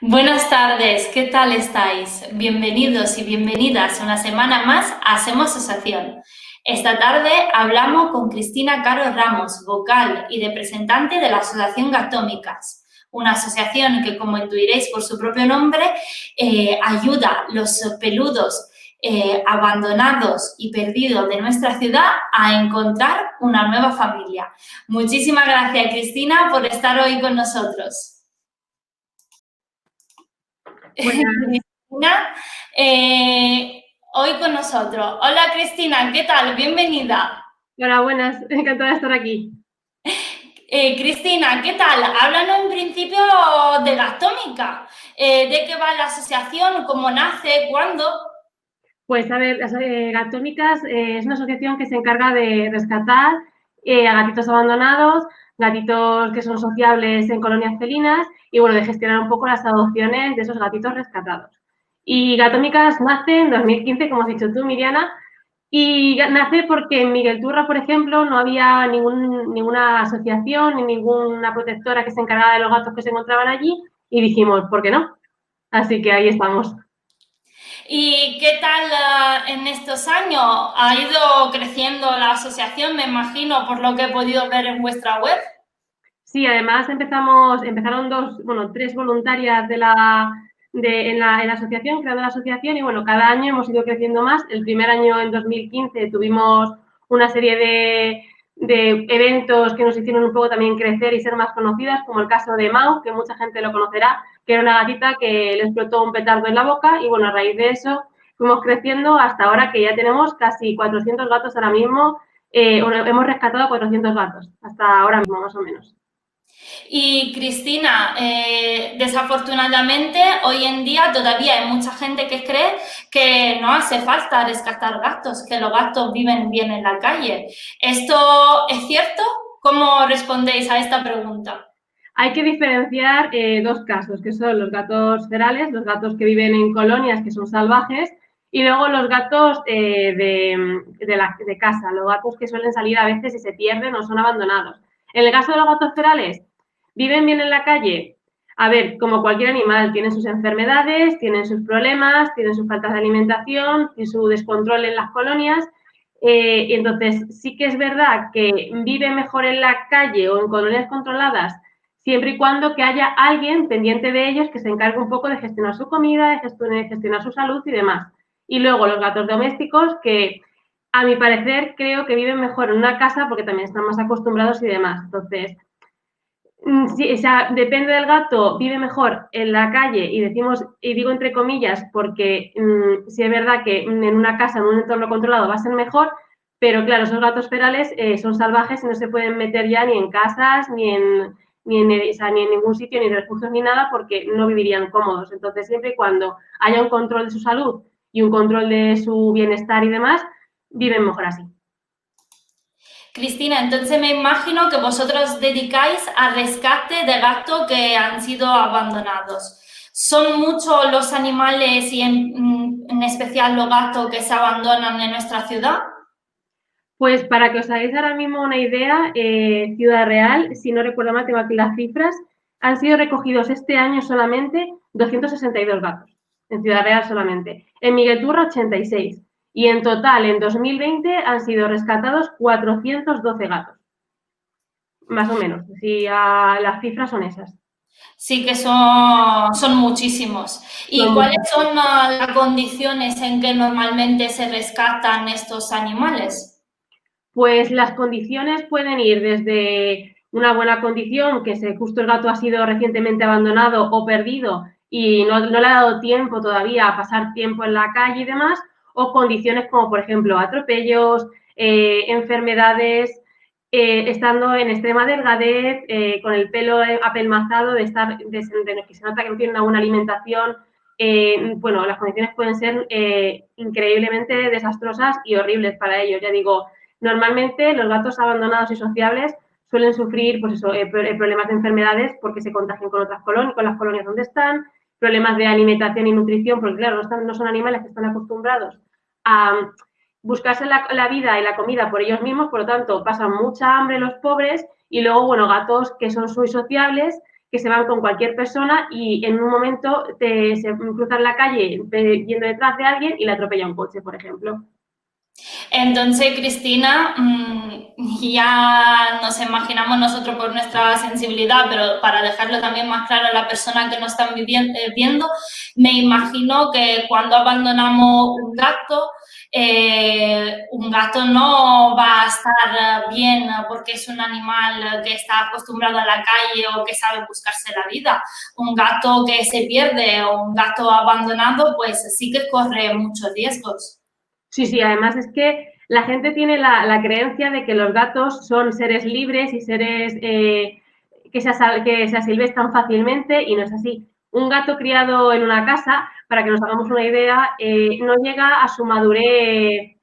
Buenas tardes, ¿qué tal estáis? Bienvenidos y bienvenidas una semana más a Hacemos Asociación. Esta tarde hablamos con Cristina Caro Ramos, vocal y representante de la Asociación Gatómicas, una asociación que, como intuiréis por su propio nombre, ayuda a los peludos abandonados y perdidos de nuestra ciudad a encontrar una nueva familia. Muchísimas gracias, Cristina, por estar hoy con nosotros. Buenas. Cristina, hoy con nosotros. Hola Cristina, ¿qué tal? Bienvenida. Hola, buenas. Encantada de estar aquí. Cristina, ¿qué tal? Háblanos en principio de Gastómica. ¿De qué va la asociación? ¿Cómo nace? ¿Cuándo? Pues a ver, Gatómicas es una asociación que se encarga de rescatar a gatitos abandonados, gatitos que son sociables en colonias felinas y bueno, de gestionar un poco las adopciones de esos gatitos rescatados. Y Gatómicas nace en 2015, como has dicho tú, Miriana, y nace porque en Miguel Turra, por ejemplo, no había ninguna asociación ni ninguna protectora que se encargara de los gatos que se encontraban allí y dijimos, ¿por qué no? Así que ahí estamos. ¿Y qué tal en estos años? ¿Ha ido creciendo la asociación, me imagino, por lo que he podido ver en vuestra web? Sí, además empezaron tres voluntarias en la asociación, creando la asociación, y bueno, cada año hemos ido creciendo más. El primer año, en 2015, tuvimos una serie de eventos que nos hicieron un poco también crecer y ser más conocidas, como el caso de Mau, que mucha gente lo conocerá, que era una gatita que le explotó un petardo en la boca, y bueno, a raíz de eso fuimos creciendo hasta ahora que ya tenemos casi 400 gatos ahora mismo. Hemos rescatado 400 gatos, hasta ahora mismo, más o menos. Y Cristina, desafortunadamente hoy en día todavía hay mucha gente que cree que no hace falta rescatar gatos, que los gatos viven bien en la calle. ¿Esto es cierto? ¿Cómo respondéis a esta pregunta? Hay que diferenciar dos casos, que son los gatos ferales, los gatos que viven en colonias, que son salvajes, y luego los gatos de casa, los gatos que suelen salir a veces y se pierden o son abandonados. En el caso de los gatos ferales, ¿viven bien en la calle? A ver, como cualquier animal, tienen sus enfermedades, tienen sus problemas, tienen sus faltas de alimentación y su descontrol en las colonias. Entonces, sí que es verdad que vive mejor en la calle o en colonias controladas siempre y cuando que haya alguien pendiente de ellos que se encargue un poco de gestionar su comida, de gestionar su salud y demás. Y luego los gatos domésticos que, a mi parecer, creo que viven mejor en una casa porque también están más acostumbrados y demás. Entonces, sí, o sea, depende del gato, vive mejor en la calle y decimos, y digo entre comillas, porque sí es verdad que en una casa, en un entorno controlado va a ser mejor, pero claro, esos gatos ferales son salvajes y no se pueden meter ya ni en casas, o sea, ni en ningún sitio, ni en refugios, ni nada, porque no vivirían cómodos. Entonces, siempre y cuando haya un control de su salud y un control de su bienestar y demás, viven mejor así. Cristina, entonces me imagino que vosotros dedicáis al rescate de gatos que han sido abandonados. ¿Son muchos los animales y en especial los gatos que se abandonan en nuestra ciudad? Pues para que os hagáis ahora mismo una idea, Ciudad Real, si no recuerdo mal, tengo aquí las cifras, han sido recogidos este año solamente 262 gatos, en Ciudad Real solamente. En Miguel Turra, 86. Y en total, en 2020, han sido rescatados 412 gatos, más o menos. Si las cifras son esas. Sí que son muchísimos. ¿Y Son cuáles muchas. son las condiciones en que normalmente se rescatan estos animales? Pues las condiciones pueden ir desde una buena condición, que justo el gato ha sido recientemente abandonado o perdido y no le ha dado tiempo todavía a pasar tiempo en la calle y demás, o condiciones como, por ejemplo, atropellos, enfermedades, estando en extrema delgadez, con el pelo apelmazado, de que se nota que no tiene una buena alimentación. Bueno, las condiciones pueden ser increíblemente desastrosas y horribles para ellos. Ya digo, normalmente los gatos abandonados y sociables suelen sufrir pues eso, problemas de enfermedades porque se contagian con otras colonias, con las colonias donde están, problemas de alimentación y nutrición, porque claro, no son animales que están acostumbrados a buscarse la vida y la comida por ellos mismos, por lo tanto, pasan mucha hambre los pobres y luego, bueno, gatos que son muy sociables, que se van con cualquier persona y en un momento se cruzan la calle yendo detrás de alguien y le atropella un coche, por ejemplo. Entonces, Cristina, ya nos imaginamos nosotros por nuestra sensibilidad, pero para dejarlo también más claro a la persona que nos están viendo, me imagino que cuando abandonamos un gato no va a estar bien porque es un animal que está acostumbrado a la calle o que sabe buscarse la vida. Un gato que se pierde o un gato abandonado, pues sí que corre muchos riesgos. Sí, además es que la gente tiene la creencia de que los gatos son seres libres y seres que se asilvestran fácilmente y no es así. Un gato criado en una casa, para que nos hagamos una idea, no llega a su madurez,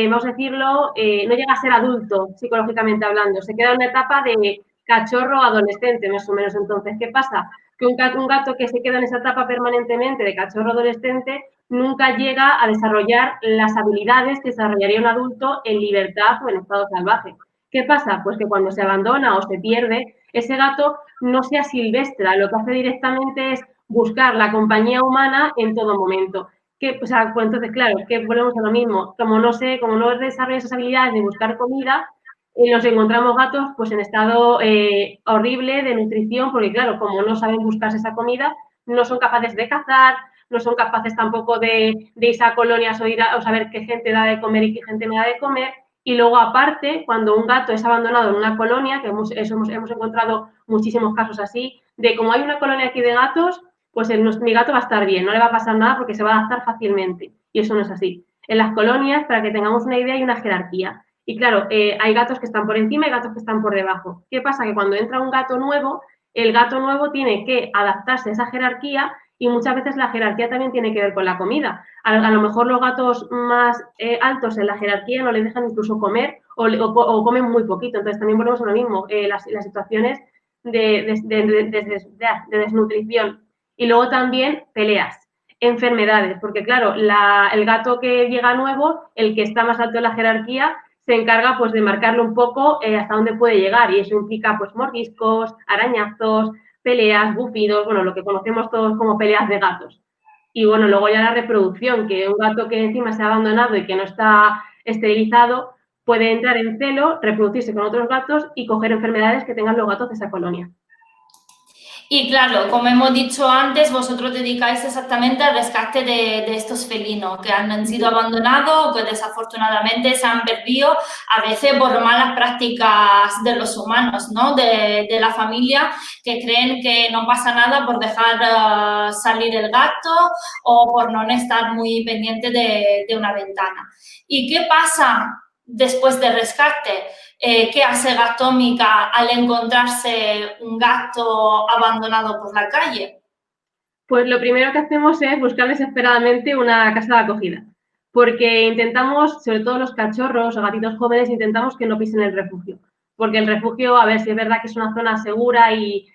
vamos a decirlo, no llega a ser adulto psicológicamente hablando, se queda en una etapa de cachorro adolescente más o menos. Entonces, ¿qué pasa? Que un gato que se queda en esa etapa permanentemente de cachorro adolescente nunca llega a desarrollar las habilidades que desarrollaría un adulto en libertad o en estado salvaje. ¿Qué pasa? Pues que cuando se abandona o se pierde, ese gato no se asilvestra, lo que hace directamente es buscar la compañía humana en todo momento. Pues entonces, claro, es que volvemos a lo mismo. Como no desarrolla esas habilidades de buscar comida, nos encontramos gatos pues en estado horrible de nutrición, porque claro, como no saben buscarse esa comida, no son capaces de cazar, no son capaces tampoco de irse a colonias o saber qué gente da de comer y qué gente no da de comer. Y luego, aparte, cuando un gato es abandonado en una colonia, que hemos encontrado muchísimos casos así, de como hay una colonia aquí de gatos, pues mi gato va a estar bien, no le va a pasar nada porque se va a adaptar fácilmente. Y eso no es así. En las colonias, para que tengamos una idea, hay una jerarquía. Y claro, hay gatos que están por encima y gatos que están por debajo. ¿Qué pasa? Que cuando entra un gato nuevo, el gato nuevo tiene que adaptarse a esa jerarquía y muchas veces la jerarquía también tiene que ver con la comida. A lo mejor los gatos más altos en la jerarquía no les dejan incluso comer o comen muy poquito. Entonces también volvemos a lo mismo, las situaciones de desnutrición. Y luego también peleas, enfermedades, porque claro, el gato que llega nuevo, el que está más alto en la jerarquía, se encarga pues de marcarle un poco hasta dónde puede llegar y eso implica pues mordiscos, arañazos, peleas, bufidos, bueno, lo que conocemos todos como peleas de gatos. Y bueno, luego ya la reproducción, que un gato que encima se ha abandonado y que no está esterilizado puede entrar en celo, reproducirse con otros gatos y coger enfermedades que tengan los gatos de esa colonia. Y claro, como hemos dicho antes, vosotros dedicáis exactamente al rescate de estos felinos que han sido abandonados o que desafortunadamente se han perdido, a veces por malas prácticas de los humanos, ¿no? De la familia, que creen que no pasa nada por dejar salir el gato o por no estar muy pendiente de una ventana. ¿Y qué pasa después del rescate? ¿Qué hace Gatómica al encontrarse un gato abandonado por la calle? Pues lo primero que hacemos es buscar desesperadamente una casa de acogida, porque intentamos, sobre todo los cachorros o gatitos jóvenes, intentamos que no pisen el refugio, porque el refugio, a ver si es verdad que es una zona segura y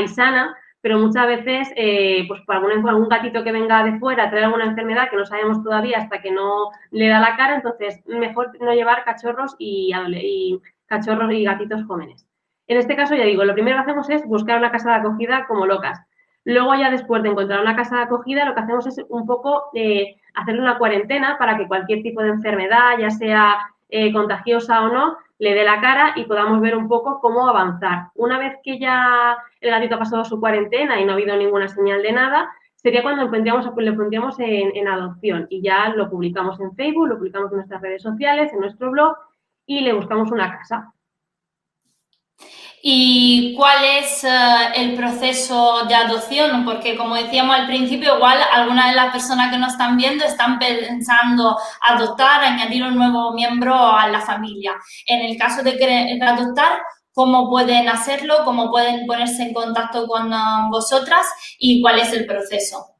sana, pero muchas veces, pues por algún gatito que venga de fuera trae alguna enfermedad que no sabemos todavía hasta que no le da la cara, entonces mejor no llevar cachorros y cachorros y gatitos jóvenes. En este caso, ya digo, lo primero que hacemos es buscar una casa de acogida como locas. Luego ya después de encontrar una casa de acogida, lo que hacemos es un poco hacerle una cuarentena para que cualquier tipo de enfermedad, ya sea contagiosa o no, le dé la cara y podamos ver un poco cómo avanzar. Una vez que ya el gatito ha pasado su cuarentena y no ha habido ninguna señal de nada, sería cuando le pondríamos en adopción y ya lo publicamos en Facebook, lo publicamos en nuestras redes sociales, en nuestro blog y le buscamos una casa. ¿Y cuál es el proceso de adopción? Porque como decíamos al principio, igual algunas de las personas que nos están viendo están pensando adoptar, añadir un nuevo miembro a la familia. En el caso de querer adoptar, ¿cómo pueden hacerlo? ¿Cómo pueden ponerse en contacto con vosotras? ¿Y cuál es el proceso?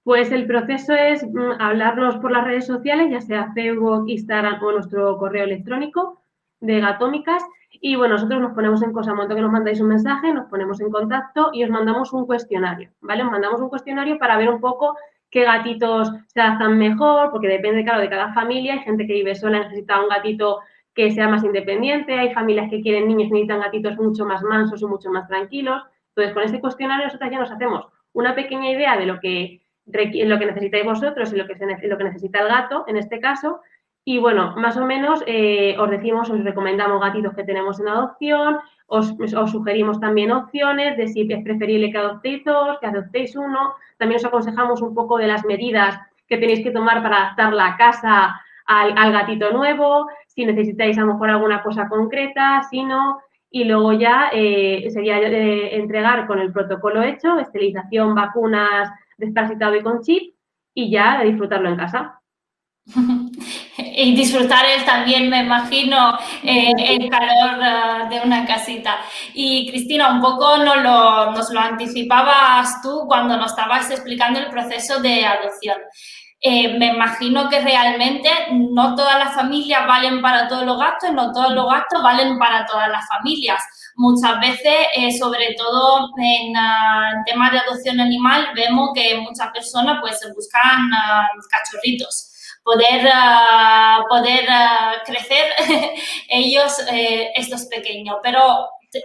Pues el proceso es hablarnos por las redes sociales, ya sea Facebook, Instagram o nuestro correo electrónico de Gatómicas. Y bueno, nosotros nos ponemos en cosa, al momento que nos mandáis un mensaje, nos ponemos en contacto y os mandamos un cuestionario, ¿vale? Os mandamos un cuestionario para ver un poco qué gatitos se adaptan mejor, porque depende, claro, de cada familia. Hay gente que vive sola y necesita un gatito que sea más independiente, hay familias que quieren niños y necesitan gatitos mucho más mansos y mucho más tranquilos. Entonces, con este cuestionario nosotros ya nos hacemos una pequeña idea de lo que necesitáis vosotros y lo que necesita el gato, en este caso, y bueno, más o menos os decimos, os recomendamos gatitos que tenemos en adopción, os sugerimos también opciones de si es preferible que adoptéis dos, que adoptéis uno, también os aconsejamos un poco de las medidas que tenéis que tomar para adaptar la casa al gatito nuevo, si necesitáis a lo mejor alguna cosa concreta, si no, y luego ya sería entregar con el protocolo hecho, esterilización, vacunas, desparasitado y con chip, y ya disfrutarlo en casa. Y disfrutar él también, me imagino, el calor de una casita. Y Cristina, un poco nos lo anticipabas tú cuando nos estabas explicando el proceso de adopción. Me imagino que realmente no todas las familias valen para todos los gastos, no todos los gastos valen para todas las familias. Muchas veces, sobre todo en temas de adopción animal, vemos que muchas personas pues buscan cachorritos. Poder crecer ellos, estos pequeños. Pero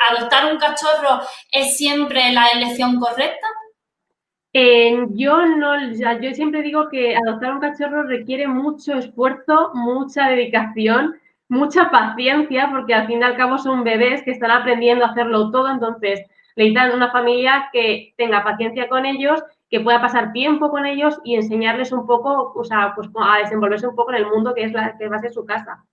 adoptar un cachorro es siempre la elección correcta. Yo siempre digo que adoptar un cachorro requiere mucho esfuerzo, mucha dedicación, mucha paciencia, porque al fin y al cabo son bebés que están aprendiendo a hacerlo todo, entonces necesitan una familia que tenga paciencia con ellos, que pueda pasar tiempo con ellos y enseñarles un poco, o sea, pues a desenvolverse un poco en el mundo que va a ser su casa.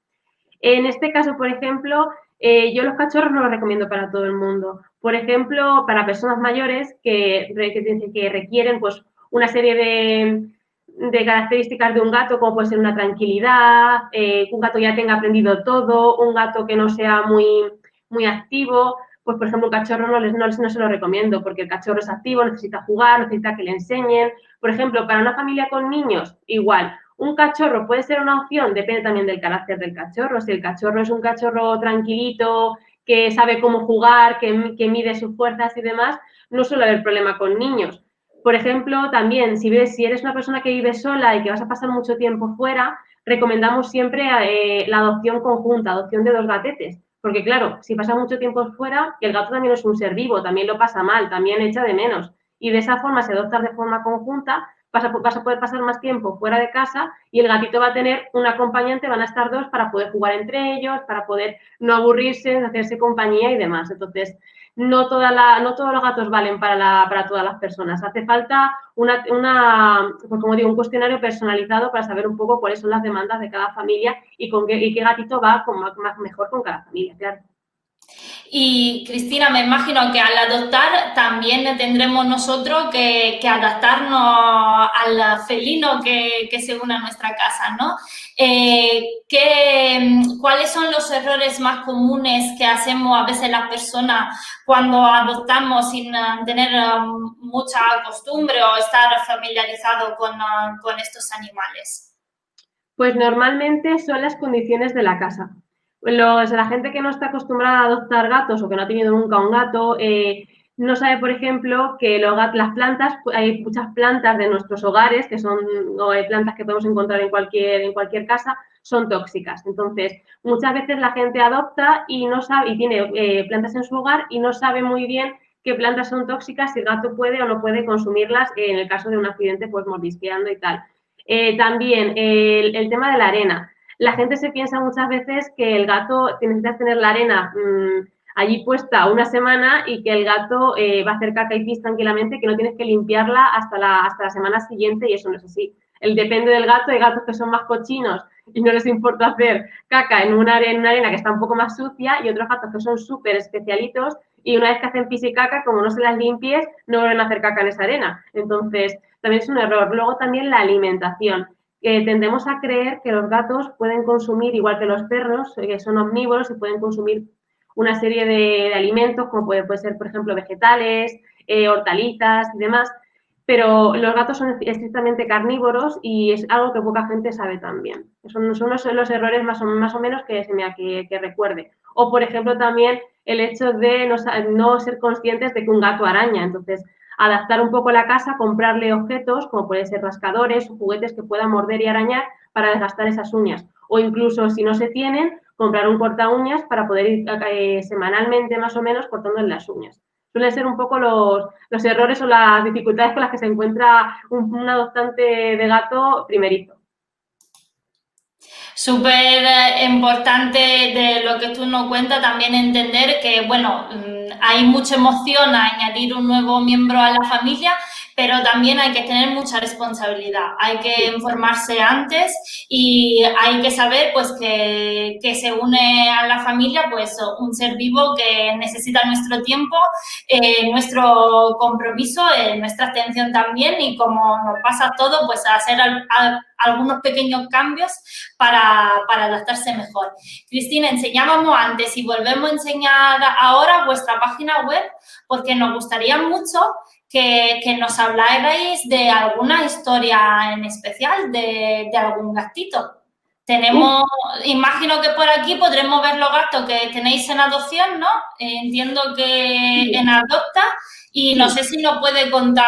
En este caso, por ejemplo, yo los cachorros no los recomiendo para todo el mundo. Por ejemplo, para personas mayores que requieren pues, una serie de características de un gato, como puede ser una tranquilidad, un gato ya tenga aprendido todo, un gato que no sea muy activo, pues por ejemplo un cachorro no se lo recomiendo porque el cachorro es activo, necesita jugar, necesita que le enseñen. Por ejemplo, para una familia con niños, igual, un cachorro puede ser una opción, depende también del carácter del cachorro. Si el cachorro es un cachorro tranquilito, que sabe cómo jugar, que mide sus fuerzas y demás, no suele haber problema con niños. Por ejemplo, también, si eres una persona que vive sola y que vas a pasar mucho tiempo fuera, recomendamos siempre la adopción conjunta, adopción de dos gatetes. Porque claro, si pasa mucho tiempo fuera, el gato también es un ser vivo, también lo pasa mal, también echa de menos. Y de esa forma, si adoptas de forma conjunta, vas a poder pasar más tiempo fuera de casa y el gatito va a tener un acompañante, van a estar dos para poder jugar entre ellos, para poder no aburrirse, hacerse compañía y demás. Entonces, no todos los gatos valen para todas las personas. Hace falta pues como digo, un cuestionario personalizado para saber un poco cuáles son las demandas de cada familia y qué gatito va mejor con cada familia, claro. Y Cristina, me imagino que al adoptar también tendremos nosotros que adaptarnos al felino que se une a nuestra casa, ¿no? ¿Cuáles son los errores más comunes que hacemos a veces las personas cuando adoptamos sin tener mucha costumbre o estar familiarizado con estos animales? Pues normalmente son las condiciones de la casa. La gente que no está acostumbrada a adoptar gatos o que no ha tenido nunca un gato, no sabe, por ejemplo, que las plantas, hay muchas plantas de nuestros hogares, que son plantas que podemos encontrar en cualquier casa, son tóxicas. Entonces, muchas veces la gente adopta y no sabe, y tiene plantas en su hogar y no sabe muy bien qué plantas son tóxicas, si el gato puede o no puede consumirlas, en el caso de un accidente, pues mordisqueando y tal. También el tema de la arena. La gente se piensa muchas veces que el gato necesitas tener la arena allí puesta una semana y que el gato va a hacer caca y pis tranquilamente, que no tienes que limpiarla hasta la semana siguiente y eso no es así. Depende del gato, hay gatos que son más cochinos y no les importa hacer caca en una arena que está un poco más sucia y otros gatos que son súper especialitos y una vez que hacen pis y caca, como no se las limpies, no vuelven a hacer caca en esa arena. Entonces, también es un error. Luego también la alimentación. Tendemos a creer que los gatos pueden consumir, igual que los perros, que son omnívoros y pueden consumir una serie de alimentos, como puede ser, por ejemplo, vegetales, hortalizas y demás, pero los gatos son estrictamente carnívoros y es algo que poca gente sabe también. Son los errores más o menos que recuerde. O, por ejemplo, también el hecho de no ser conscientes de que un gato araña. Entonces, adaptar un poco la casa, comprarle objetos, como pueden ser rascadores o juguetes que puedan morder y arañar para desgastar esas uñas. O incluso, si no se tienen, comprar un corta uñas para poder ir semanalmente más o menos cortando las uñas. suelen ser un poco los errores o las dificultades con las que se encuentra un adoptante de gato primerizo. Súper importante de lo que tú nos cuentas también entender que, bueno, hay mucha emoción a añadir un nuevo miembro a la familia, pero también hay que tener mucha responsabilidad. Hay que informarse antes y hay que saber, pues, que se une a la familia, pues, un ser vivo que necesita nuestro tiempo, nuestro compromiso, nuestra atención también y como nos pasa todo, pues, hacer algunos pequeños cambios para adaptarse mejor. Cristina, enseñábamos antes y volvemos a enseñar ahora vuestra página web porque nos gustaría mucho que nos hablarais de alguna historia en especial, de algún gatito. Tenemos, imagino que por aquí podremos ver los gatos que tenéis en adopción, ¿no? Entiendo que en Adopta. Y no sé si nos puede contar,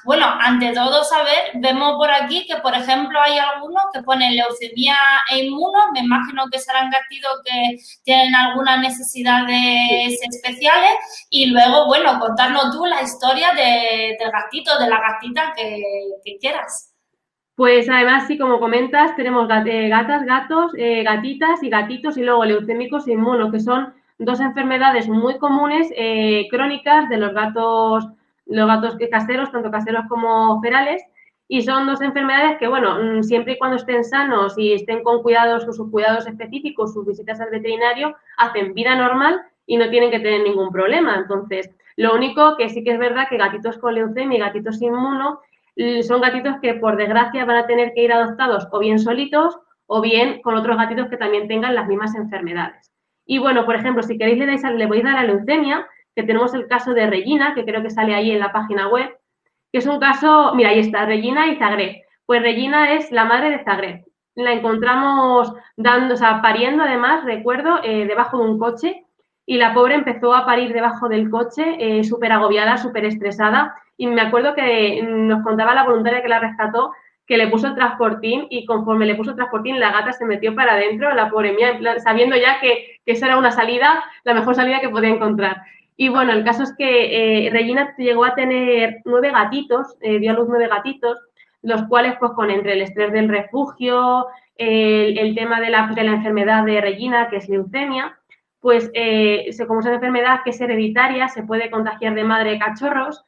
bueno, ante todo saber, vemos por aquí que, por ejemplo, hay algunos que ponen leucemia e inmuno, me imagino que serán gatitos que tienen algunas necesidades especiales y luego, bueno, contarnos tú la historia del gatito, de la gatita que quieras. Pues además, sí, como comentas, tenemos gatas, gatos, gatitas y gatitos y luego leucémicos e inmunos, que son dos enfermedades muy comunes, crónicas de los gatos caseros, tanto caseros como ferales, y son dos enfermedades que, bueno, siempre y cuando estén sanos y estén con cuidados, con sus cuidados específicos, sus visitas al veterinario, hacen vida normal y no tienen que tener ningún problema. Entonces, lo único que sí que es verdad que gatitos con leucemia y gatitos inmuno son gatitos que, por desgracia, van a tener que ir adoptados o bien solitos o bien con otros gatitos que también tengan las mismas enfermedades. Y bueno, por ejemplo, si queréis le voy a dar a leucemia, que tenemos el caso de Regina, que creo que sale ahí en la página web, que es un caso, mira, ahí está, Regina y Zagreb. Pues Regina es la madre de Zagreb. La encontramos pariendo, además, recuerdo, debajo de un coche, y la pobre empezó a parir debajo del coche, súper agobiada, súper estresada, y me acuerdo que nos contaba la voluntaria que la rescató, que le puso el transportín y conforme le puso el transportín la gata se metió para adentro, la pobre mía, sabiendo ya que esa era una salida, la mejor salida que podía encontrar. Y bueno, el caso es que Regina llegó a tener 9 gatitos, dio a luz 9 gatitos, los cuales pues con entre el estrés del refugio, el tema de la enfermedad de Regina, que es leucemia, pues como es una enfermedad que es hereditaria, se puede contagiar de madre a cachorros,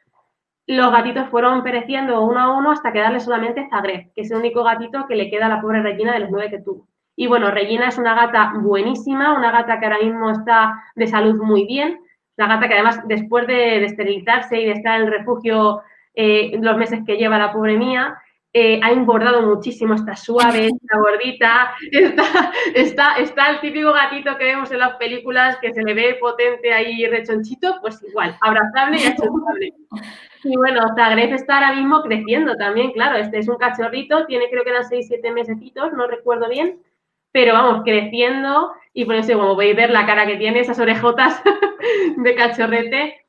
los gatitos fueron pereciendo uno a uno hasta quedarle solamente Zagreb, que es el único gatito que le queda a la pobre Regina de los 9 que tuvo. Y bueno, Regina es una gata buenísima, una gata que ahora mismo está de salud muy bien, una gata que además después de esterilizarse y de estar en el refugio los meses que lleva la pobre mía, ha engordado muchísimo, está suave, está gordita, está el típico gatito que vemos en las películas que se le ve potente ahí rechonchito, pues igual, abrazable y achuzable. Y bueno, Zagreb está ahora mismo creciendo también, claro, este es un cachorrito, tiene creo que eran 6-7 mesecitos, no recuerdo bien, pero vamos, creciendo y por eso, como podéis ver la cara que tiene, esas orejotas de cachorrete.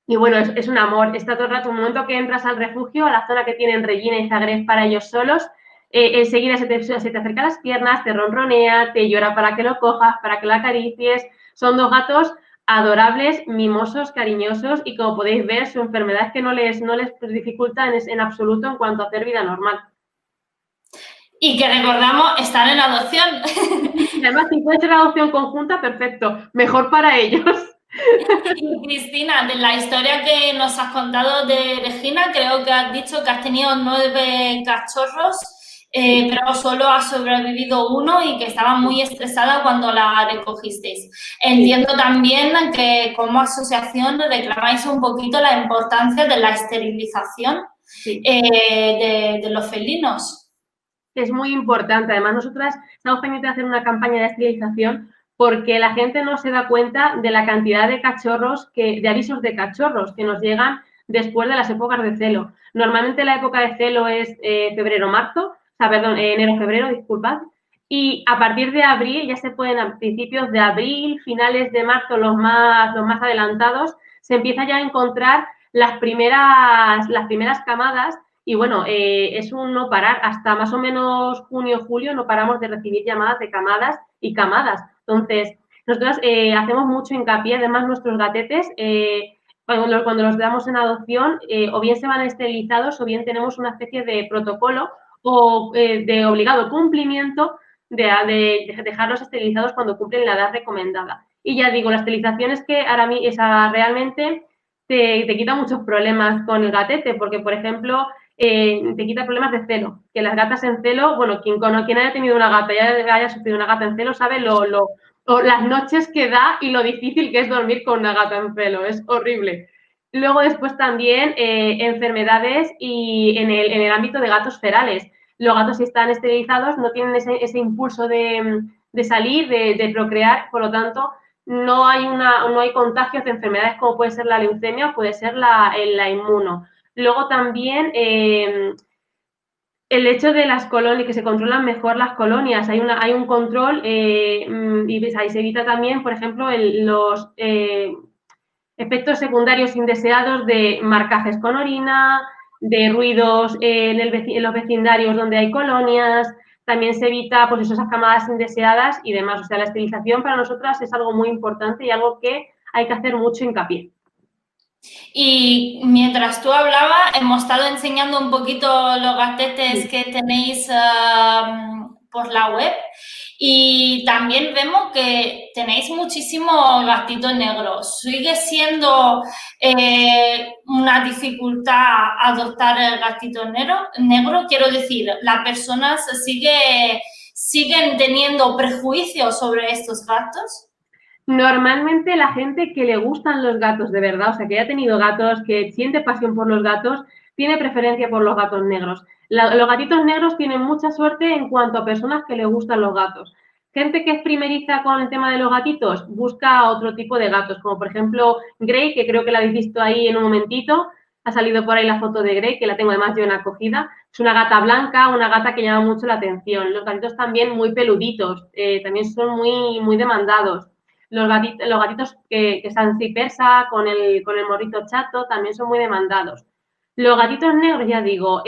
Y bueno, es un amor, está todo el rato, un momento que entras al refugio, a la zona que tienen Regina y Zagreb para ellos solos, enseguida se te acerca a las piernas, te ronronea, te llora para que lo cojas, para que lo acaricies. Son dos gatos adorables, mimosos, cariñosos y como podéis ver, su enfermedad es que no les dificulta en absoluto en cuanto a hacer vida normal. Y que recordamos, están en adopción. Y además, si puede ser adopción conjunta, perfecto, mejor para ellos. Y Cristina, de la historia que nos has contado de Regina, creo que has dicho que has tenido 9 cachorros, pero solo ha sobrevivido uno y que estaba muy estresada cuando la recogisteis. Entiendo también que como asociación reclamáis un poquito la importancia de la esterilización de los felinos. Es muy importante. Además, nosotras estamos pendientes de hacer una campaña de esterilización porque la gente no se da cuenta de la cantidad de cachorros, de avisos de cachorros que nos llegan después de las épocas de celo. Normalmente la época de celo es febrero-marzo, enero-febrero, disculpad, y a partir de abril, ya se pueden, a principios de abril, finales de marzo, los más adelantados, se empieza ya a encontrar las primeras camadas. Y bueno, es un no parar. Hasta más o menos junio, julio no paramos de recibir llamadas de camadas y camadas. Entonces, Nosotros hacemos mucho hincapié, además nuestros gatetes, cuando los damos en adopción, o bien se van esterilizados o bien tenemos una especie de protocolo o de obligado cumplimiento de dejarlos esterilizados cuando cumplen la edad recomendada. Y ya digo, la esterilización es que ahora realmente te quita muchos problemas con el gatete, porque, por ejemplo, te quita problemas de celo. Que las gatas en celo, bueno, quien haya tenido una gata y haya sufrido una gata en celo sabe o las noches que da y lo difícil que es dormir con una gata en celo. Es horrible. Luego después también enfermedades y en el ámbito de gatos ferales. Los gatos, si están esterilizados, no tienen ese impulso de salir, de procrear, por lo tanto, no hay contagios de enfermedades como puede ser la leucemia o puede ser la inmuno. Luego también el hecho de las colonias, que se controlan mejor las colonias, hay un control y ahí se evita también, por ejemplo, los efectos secundarios indeseados de marcajes con orina, de ruidos en los vecindarios donde hay colonias, también se evita pues esas camadas indeseadas y demás. O sea, la esterilización para nosotras es algo muy importante y algo que hay que hacer mucho hincapié. Y mientras tú hablabas, hemos estado enseñando un poquito los gatetes que tenéis por la web y también vemos que tenéis muchísimos gatitos negros. ¿Sigue siendo una dificultad adoptar el gatito negro? Quiero decir, ¿las personas siguen teniendo prejuicios sobre estos gatos? Normalmente la gente que le gustan los gatos de verdad, o sea, que haya tenido gatos, que siente pasión por los gatos, tiene preferencia por los gatos negros. Los gatitos negros tienen mucha suerte en cuanto a personas que le gustan los gatos. Gente que es primeriza con el tema de los gatitos, busca otro tipo de gatos, como por ejemplo Grey, que creo que la habéis visto ahí en un momentito. Ha salido por ahí la foto de Grey, que la tengo además yo en acogida. Es una gata blanca, una gata que llama mucho la atención. Los gatitos también muy peluditos, también son muy demandados. Los gatitos que están así persa, con el morrito chato, también son muy demandados. Los gatitos negros, ya digo,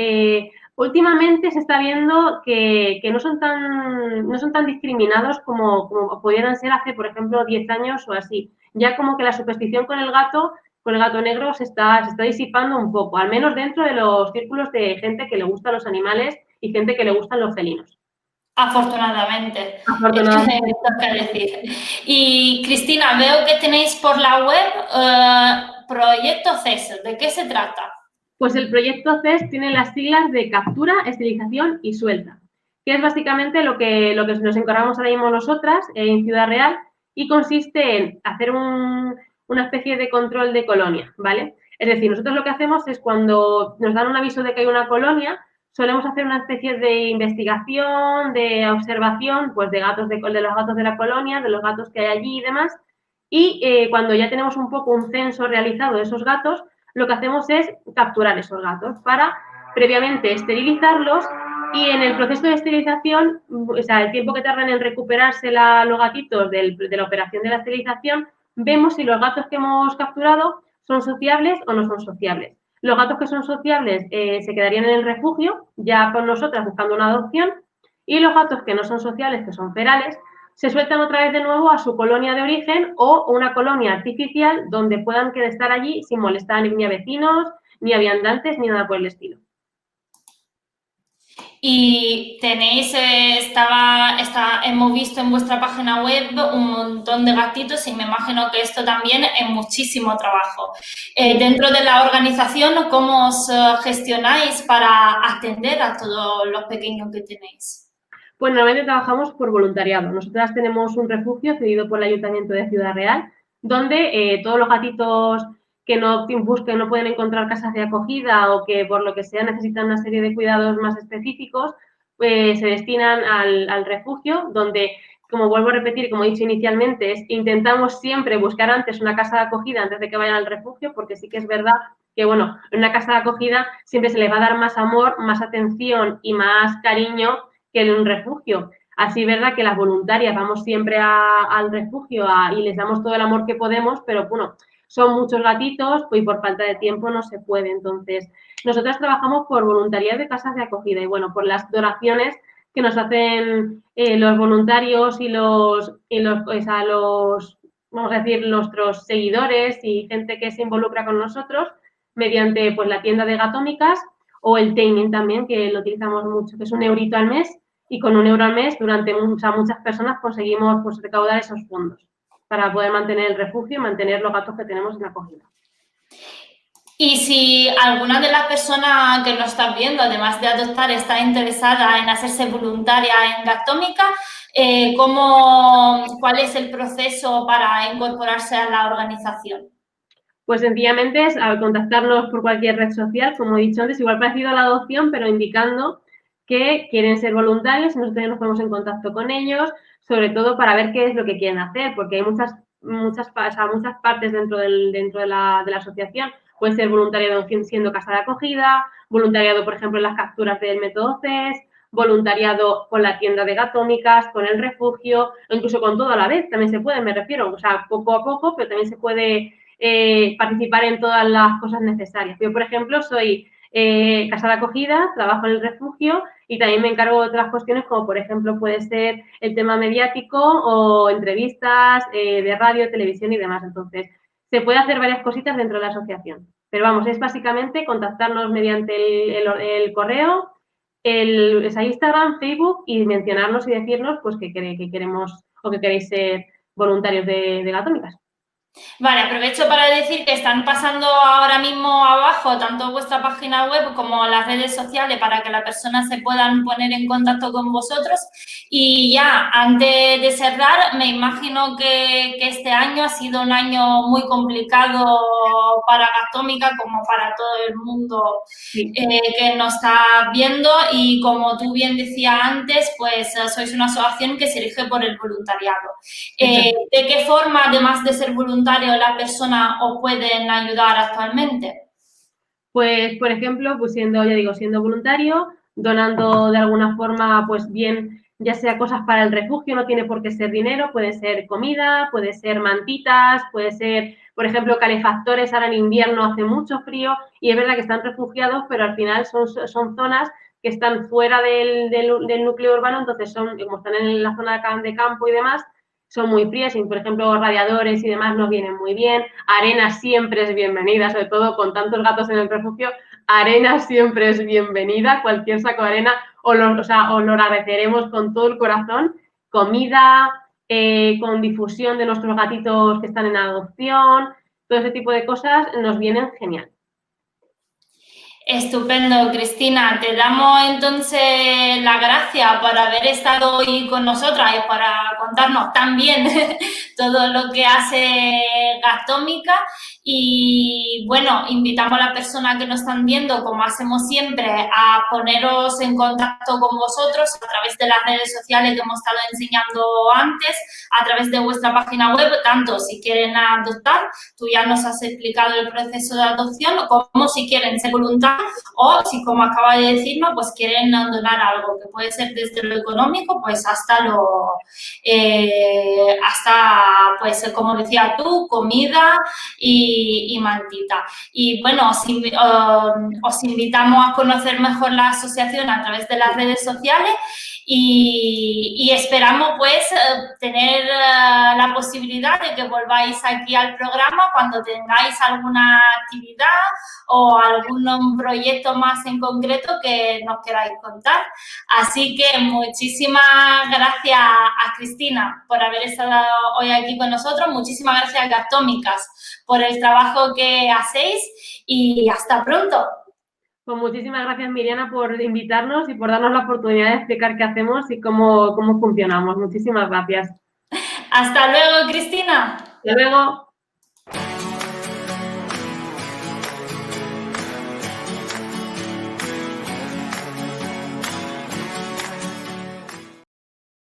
últimamente se está viendo que no son tan discriminados como pudieran ser hace, por ejemplo, 10 años o así. Ya como que la superstición con el gato negro se está disipando un poco, al menos dentro de los círculos de gente que le gustan los animales y gente que le gustan los felinos. Afortunadamente, Afortunadamente. toca decir. Y Cristina, veo que tenéis por la web Proyecto CES. ¿De qué se trata? Pues el proyecto CES tiene las siglas de captura, esterilización y suelta, que es básicamente lo que nos encargamos ahora mismo nosotras en Ciudad Real y consiste en hacer una especie de control de colonia, ¿vale? Es decir, nosotros lo que hacemos es cuando nos dan un aviso de que hay una colonia, solemos hacer una especie de investigación, de observación, pues de los gatos de la colonia, de los gatos que hay allí y demás. Y cuando ya tenemos un poco un censo realizado de esos gatos, lo que hacemos es capturar esos gatos para previamente esterilizarlos y en el proceso de esterilización, o sea, el tiempo que tardan en recuperarse los gatitos de la operación de la esterilización, vemos si los gatos que hemos capturado son sociables o no son sociables. Los gatos que son sociables se quedarían en el refugio, ya con nosotras buscando una adopción, y los gatos que no son sociables, que son ferales, se sueltan otra vez de nuevo a su colonia de origen o una colonia artificial donde puedan estar allí sin molestar ni a vecinos, ni a viandantes, ni nada por el estilo. Y tenéis, hemos visto en vuestra página web un montón de gatitos y me imagino que esto también es muchísimo trabajo. Dentro de la organización, ¿cómo os gestionáis para atender a todos los pequeños que tenéis? Pues normalmente trabajamos por voluntariado. Nosotras tenemos un refugio cedido por el Ayuntamiento de Ciudad Real, donde todos los gatitos que no pueden encontrar casas de acogida o que por lo que sea necesitan una serie de cuidados más específicos, pues se destinan al refugio, donde, como vuelvo a repetir, como he dicho inicialmente, intentamos siempre buscar antes una casa de acogida antes de que vayan al refugio, porque sí que es verdad que, bueno, en una casa de acogida siempre se les va a dar más amor, más atención y más cariño que en un refugio. Así, verdad que las voluntarias vamos siempre al refugio y les damos todo el amor que podemos, pero bueno, son muchos gatitos y por falta de tiempo no se puede. Entonces, nosotras trabajamos por voluntariado de casas de acogida y bueno, por las donaciones que nos hacen los voluntarios y vamos a decir, nuestros seguidores y gente que se involucra con nosotros mediante pues, la tienda de Gatómicas o el taming también, que lo utilizamos mucho, que es 1 € al mes, y con 1 € al mes durante muchas personas conseguimos pues, recaudar esos fondos para poder mantener el refugio y mantener los gatos que tenemos en acogida. Y si alguna de las personas que nos están viendo, además de adoptar, está interesada en hacerse voluntaria en Gatómica, ¿cuál es el proceso para incorporarse a la organización? Pues sencillamente es al contactarnos por cualquier red social, como he dicho antes, igual parecido a la adopción, pero indicando que quieren ser voluntarios y nosotros nos ponemos en contacto con ellos, sobre todo para ver qué es lo que quieren hacer, porque hay muchas partes dentro de la asociación. Puede ser voluntariado siendo casa de acogida, voluntariado, por ejemplo, en las capturas del método CES, voluntariado con la tienda de Gatómicas, con el refugio, o incluso con todo a la vez, también se puede, me refiero, o sea, poco a poco, pero también se puede participar en todas las cosas necesarias. Yo, por ejemplo, soy casa de acogida, trabajo en el refugio y también me encargo de otras cuestiones como, por ejemplo, puede ser el tema mediático o entrevistas de radio, televisión y demás. Entonces, se puede hacer varias cositas dentro de la asociación. Pero vamos, es básicamente contactarnos mediante el correo, es a Instagram, Facebook y mencionarnos y decirnos pues que queremos o que queréis ser voluntarios de Gatómicas. Vale, aprovecho para decir que están pasando ahora mismo abajo tanto vuestra página web como las redes sociales para que las personas se puedan poner en contacto con vosotros. Y ya, antes de cerrar, me imagino que este año ha sido un año muy complicado para Gatómica como para todo el mundo que nos está viendo y como tú bien decías antes, pues sois una asociación que se rige por el voluntariado. ¿De qué forma, además de ser voluntario, las personas os pueden ayudar actualmente? Pues, por ejemplo, pues siendo voluntario, donando de alguna forma, pues bien, ya sea cosas para el refugio, no tiene por qué ser dinero, puede ser comida, puede ser mantitas, puede ser, por ejemplo, calefactores, ahora en invierno hace mucho frío y es verdad que están refugiados, pero al final son zonas que están fuera del núcleo urbano, entonces como están en la zona de campo y demás, son muy frías y, por ejemplo, radiadores y demás nos vienen muy bien. Arena siempre es bienvenida, sobre todo con tantos gatos en el refugio. Arena siempre es bienvenida, cualquier saco de arena os lo agradeceremos con todo el corazón. Comida, con difusión de nuestros gatitos que están en adopción, todo ese tipo de cosas nos vienen genial. Estupendo, Cristina. Te damos entonces la gracia por haber estado hoy con nosotras y para contarnos también todo lo que hace Gatómica. Y bueno, invitamos a las personas que nos están viendo, como hacemos siempre, a poneros en contacto con vosotros a través de las redes sociales que hemos estado enseñando antes, a través de vuestra página web, tanto si quieren adoptar, tú ya nos has explicado el proceso de adopción, como si quieren ser voluntarios o si, como acaba de decirnos, pues quieren donar algo, que puede ser desde lo económico, pues hasta pues como decía tú, comida y mantita. Y bueno, os invitamos a conocer mejor la asociación a través de las redes sociales y esperamos pues tener la posibilidad de que volváis aquí al programa cuando tengáis alguna actividad o algún proyecto más en concreto que nos queráis contar. Así que muchísimas gracias a Cristina por haber estado hoy aquí con nosotros. Muchísimas gracias a Gatómicas por el trabajo que hacéis y hasta pronto. Pues muchísimas gracias, Miriana, por invitarnos y por darnos la oportunidad de explicar qué hacemos y cómo funcionamos. Muchísimas gracias. Hasta luego, Cristina. Hasta luego.